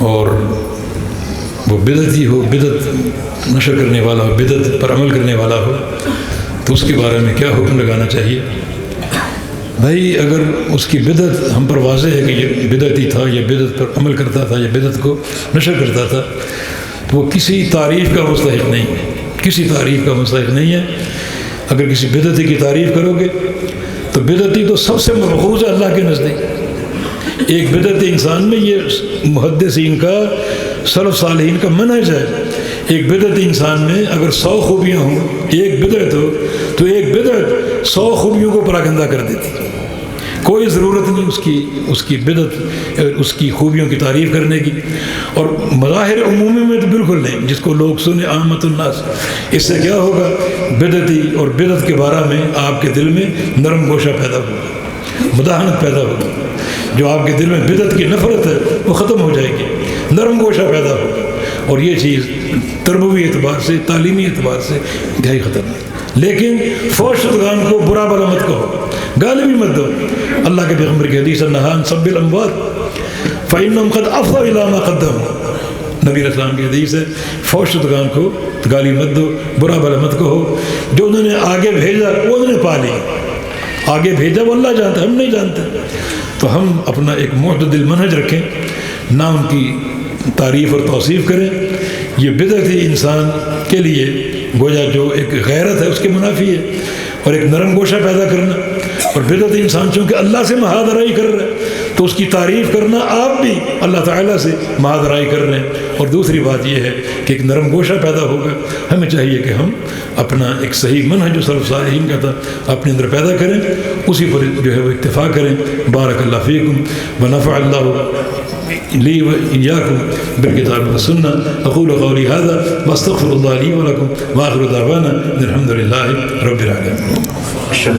اور وہ بدعتی ہو، بدعت نشر کرنے والا ہو، بدعت پر عمل کرنے والا ہو، تو اس کے بارے میں کیا حکم لگانا چاہیے؟ بھائی اگر اس کی بدعت ہم پر واضح ہے کہ یہ بدعتی تھا، یا بدعت پر عمل کرتا تھا، یا بدعت کو نشر کرتا تھا، تو وہ کسی تعریف کا مستحق نہیں ہے، کسی تعریف کا مستحق نہیں ہے۔ اگر کسی بدعتی کی تعریف کرو گے تو بدعتی تو سب سے مبغوض ہے اللہ کے نزدیک۔ ایک بدعتی انسان میں، یہ محدثین کا، سلف صالحین کا منہج ہے، ایک بدعتی انسان میں اگر 100 خوبیاں ہوں، ایک بدعت ہو تو ایک بدعت 100 خوبیوں کو پراگندہ کر دیتی۔ کوئی ضرورت نہیں اس کی بدعت، اس کی خوبیوں کی تعریف کرنے کی۔ اور مظاہر عمومی میں تو بالکل نہیں، جس کو لوگ سنے عامت الناس، اس سے کیا ہوگا؟ بدعتی اور بدعت کے بارے میں آپ کے دل میں نرم گوشہ پیدا ہوگا، مداحنت پیدا ہوگی۔ جو آپ کے دل میں بدعت کی نفرت ہے وہ ختم ہو جائے گی، نرم گوشہ پیدا ہوگا، اور یہ چیز تربوی اعتبار سے، تعلیمی اعتبار سے انتہائی خطرناک۔ لیکن فوش شدگان کو برا بھلا مت کہو، گالی بھی مت دو۔ اللہ کے پیغمبر کی حدیث ہے نہان سب الاموات فإنهم قد افضوا إلى ما قدموا۔ نبی اسلام کی حدیث ہے فوش شدگان کو گالی مت دو، برا بھلا مت کہو۔ جو انہوں نے آگے بھیجا وہ انہوں نے پا لیا، آگے بھیجا وہ اللہ جانتا ہے، ہم نہیں جانتے۔ تو ہم اپنا ایک معتدل منہج رکھیں، نہ ان کی تعریف اور توصیف کریں۔ یہ بدعتی انسان کے لیے گویا جو ایک غیرت ہے اس کے منافی ہے، اور ایک نرم گوشہ پیدا کرنا۔ اور بدعتی انسان چونکہ اللہ سے محاذ رائی کر رہا ہے تو اس کی تعریف کرنا آپ بھی اللہ تعالیٰ سے محاذ رائی کر رہے ہیں۔ اور دوسری بات یہ ہے کہ ایک نرم گوشہ پیدا ہوگا۔ ہمیں چاہیے کہ ہم اپنا ایک صحیح منہج جو سلف صالحین کا تھا اپنے اندر پیدا کریں، اسی پر جو ہے وہ اکتفا کریں۔ بارک اللہ فیکم ونفع اللہ لی وإیاکم بالکتاب والسنہ۔ اقول قولی ھذا واستغفر اللہ لی ولکم وآخر دعوانا ان الحمد للہ رب العالمین۔